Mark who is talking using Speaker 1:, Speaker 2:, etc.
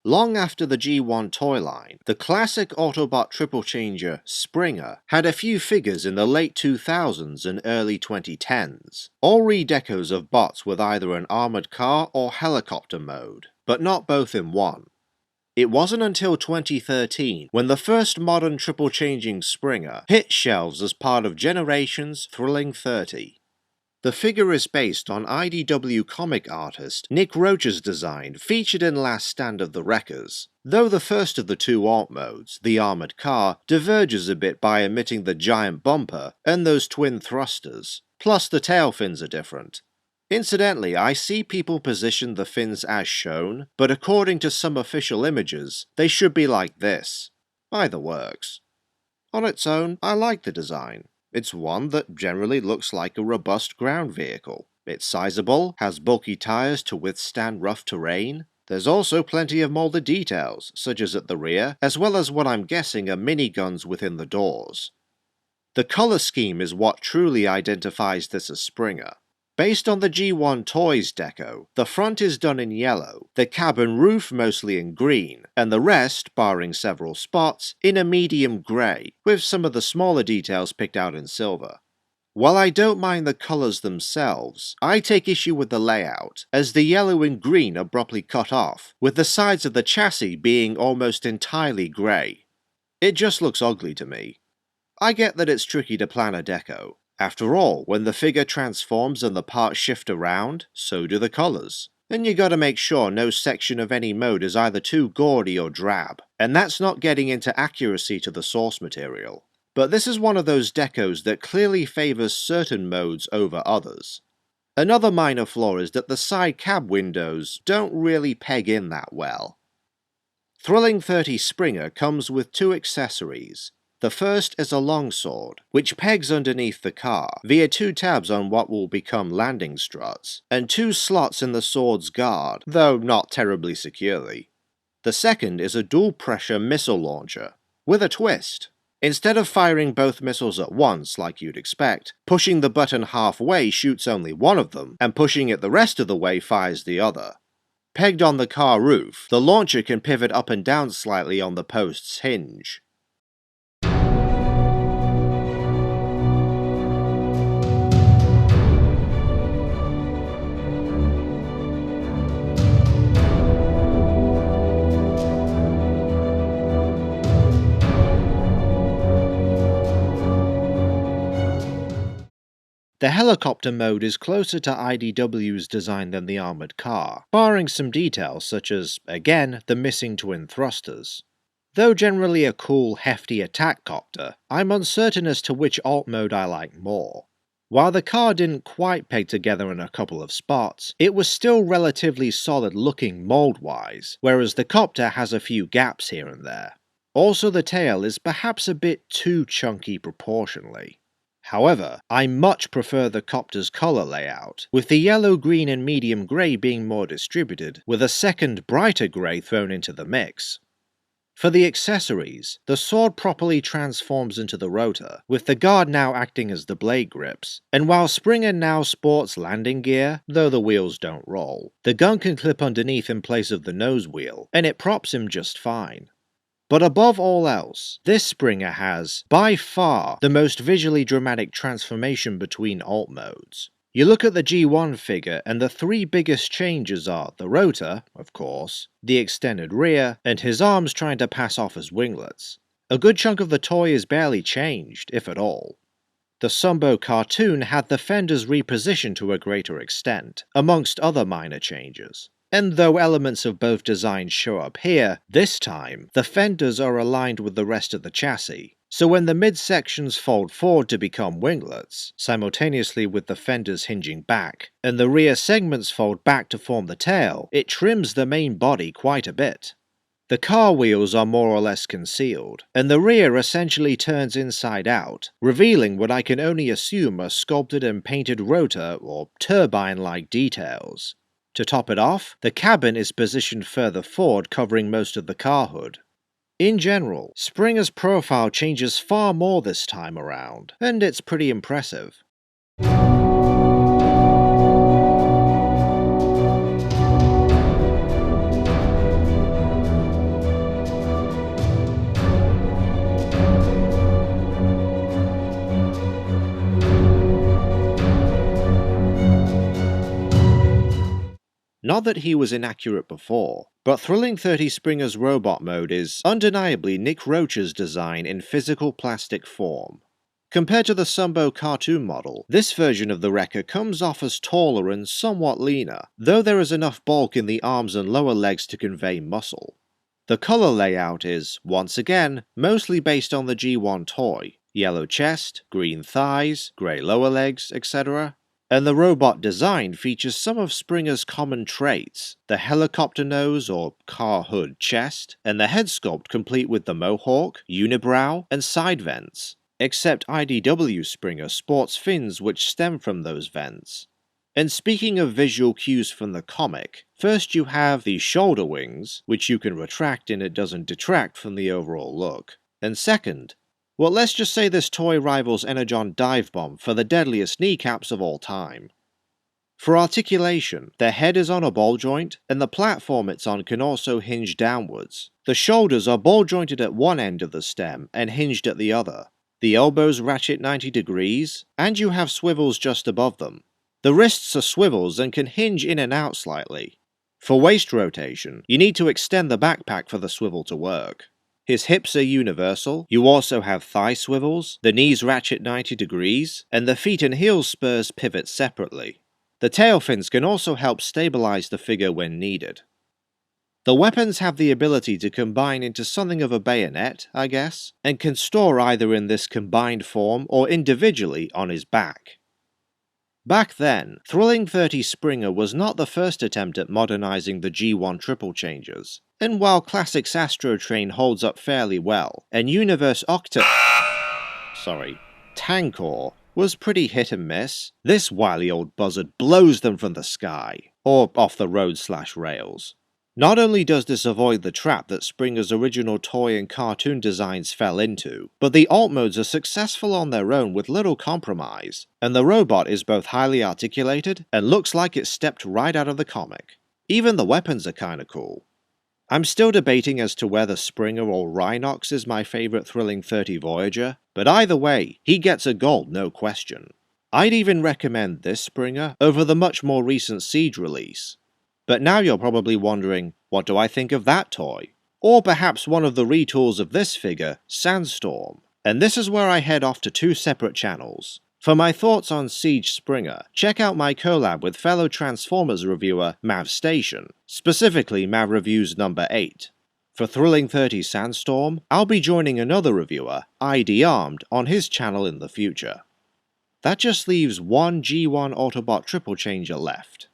Speaker 1: Long after the G1 toy line, the classic Autobot triple changer Springer had a few figures in the late 2000s and early 2010s, all redecos of bots with either an armored car or helicopter mode, but not both in one. It wasn't until 2013 when the first modern triple changing Springer hit shelves as part of Generation's Thrilling 30. The figure is based on IDW comic artist Nick Roach's design featured in Last Stand of the Wreckers, though the first of the two alt modes, the armored car, diverges a bit by omitting the giant bumper and those twin thrusters, plus the tail fins are different. Incidentally, I see people position the fins as shown, but according to some official images, they should be like this. Either works. On its own, I like the design. It's one that generally looks like a robust ground vehicle. It's sizable, has bulky tires to withstand rough terrain. There's also plenty of molded details, such as at the rear, as well as what I'm guessing are miniguns within the doors. The color scheme is what truly identifies this as Springer. Based on the G1 Toys deco, the front is done in yellow, the cab and roof mostly in green, and the rest, barring several spots, in a medium grey, with some of the smaller details picked out in silver. While I don't mind the colours themselves, I take issue with the layout, as the yellow and green abruptly cut off, with the sides of the chassis being almost entirely grey. It just looks ugly to me. I get that it's tricky to plan a deco. After all, when the figure transforms and the parts shift around, so do the colours. And you gotta make sure no section of any mode is either too gaudy or drab, and that's not getting into accuracy to the source material. But this is one of those decos that clearly favours certain modes over others. Another minor flaw is that the side cab windows don't really peg in that well. Thrilling 30 Springer comes with two accessories. The first is a longsword, which pegs underneath the car via two tabs on what will become landing struts, and two slots in the sword's guard, though not terribly securely. The second is a dual-pressure missile launcher, with a twist. Instead of firing both missiles at once like you'd expect, pushing the button halfway shoots only one of them, and pushing it the rest of the way fires the other. Pegged on the car roof, the launcher can pivot up and down slightly on the post's hinge. The helicopter mode is closer to IDW's design than the armoured car, barring some details such as, again, the missing twin thrusters. Though generally a cool, hefty attack copter, I'm uncertain as to which alt mode I like more. While the car didn't quite peg together in a couple of spots, it was still relatively solid looking mold-wise, whereas the copter has a few gaps here and there. Also, the tail is perhaps a bit too chunky proportionally. However, I much prefer the copter's colour layout, with the yellow, green and medium grey being more distributed, with a second brighter grey thrown into the mix. For the accessories, the sword properly transforms into the rotor, with the guard now acting as the blade grips, and while Springer now sports landing gear, though the wheels don't roll, the gun can clip underneath in place of the nose wheel, and it props him just fine. But above all else, this Springer has, by far, the most visually dramatic transformation between alt modes. You look at the G1 figure and the three biggest changes are the rotor, of course, the extended rear, and his arms trying to pass off as winglets. A good chunk of the toy is barely changed, if at all. The Sumbo cartoon had the fenders repositioned to a greater extent, amongst other minor changes. And though elements of both designs show up here, this time, the fenders are aligned with the rest of the chassis, so when the midsections fold forward to become winglets, simultaneously with the fenders hinging back, and the rear segments fold back to form the tail, it trims the main body quite a bit. The car wheels are more or less concealed, and the rear essentially turns inside out, revealing what I can only assume are sculpted and painted rotor or turbine-like details. To top it off, the cabin is positioned further forward, covering most of the car hood. In general, Springer's profile changes far more this time around, and it's pretty impressive. Not that he was inaccurate before, but Thrilling 30 Springer's robot mode is undeniably Nick Roach's design in physical plastic form. Compared to the Sunbow cartoon model, this version of the Wrecker comes off as taller and somewhat leaner, though there is enough bulk in the arms and lower legs to convey muscle. The color layout is, once again, mostly based on the G1 toy: yellow chest, green thighs, grey lower legs, etc. And the robot design features some of Springer's common traits: the helicopter nose or car hood chest, and the head sculpt complete with the mohawk, unibrow, and side vents. Except IDW Springer sports fins which stem from those vents. And speaking of visual cues from the comic, first you have the shoulder wings, which you can retract and it doesn't detract from the overall look. And second, well, let's just say this toy rivals Energon Dive Bomb for the deadliest kneecaps of all time. For articulation, the head is on a ball joint, and the platform it's on can also hinge downwards. The shoulders are ball jointed at one end of the stem and hinged at the other. The elbows ratchet 90 degrees, and you have swivels just above them. The wrists are swivels and can hinge in and out slightly. For waist rotation, you need to extend the backpack for the swivel to work. His hips are universal, you also have thigh swivels, the knees ratchet 90 degrees, and the feet and heels spurs pivot separately. The tail fins can also help stabilize the figure when needed. The weapons have the ability to combine into something of a bayonet, I guess, and can store either in this combined form or individually on his back. Back then, Thrilling 30 Springer was not the first attempt at modernizing the G1 triple changers, and while Classics Astro Train holds up fairly well, and Universe Tankor was pretty hit and miss, this wily old buzzard blows them from the sky, or off the road/rails. Not only does this avoid the trap that Springer's original toy and cartoon designs fell into, but the alt modes are successful on their own with little compromise, and the robot is both highly articulated and looks like it stepped right out of the comic. Even the weapons are kinda cool. I'm still debating as to whether Springer or Rhinox is my favorite Thrilling 30 Voyager, but either way, he gets a gold, no question. I'd even recommend this Springer over the much more recent Siege release. But now you're probably wondering, what do I think of that toy? Or perhaps one of the retools of this figure, Sandstorm. And this is where I head off to two separate channels. For my thoughts on Siege Springer, check out my collab with fellow Transformers reviewer Mav Station, specifically Mav Reviews number 8. For Thrilling 30 Sandstorm, I'll be joining another reviewer, ID Armed, on his channel in the future. That just leaves one G1 Autobot triple changer left.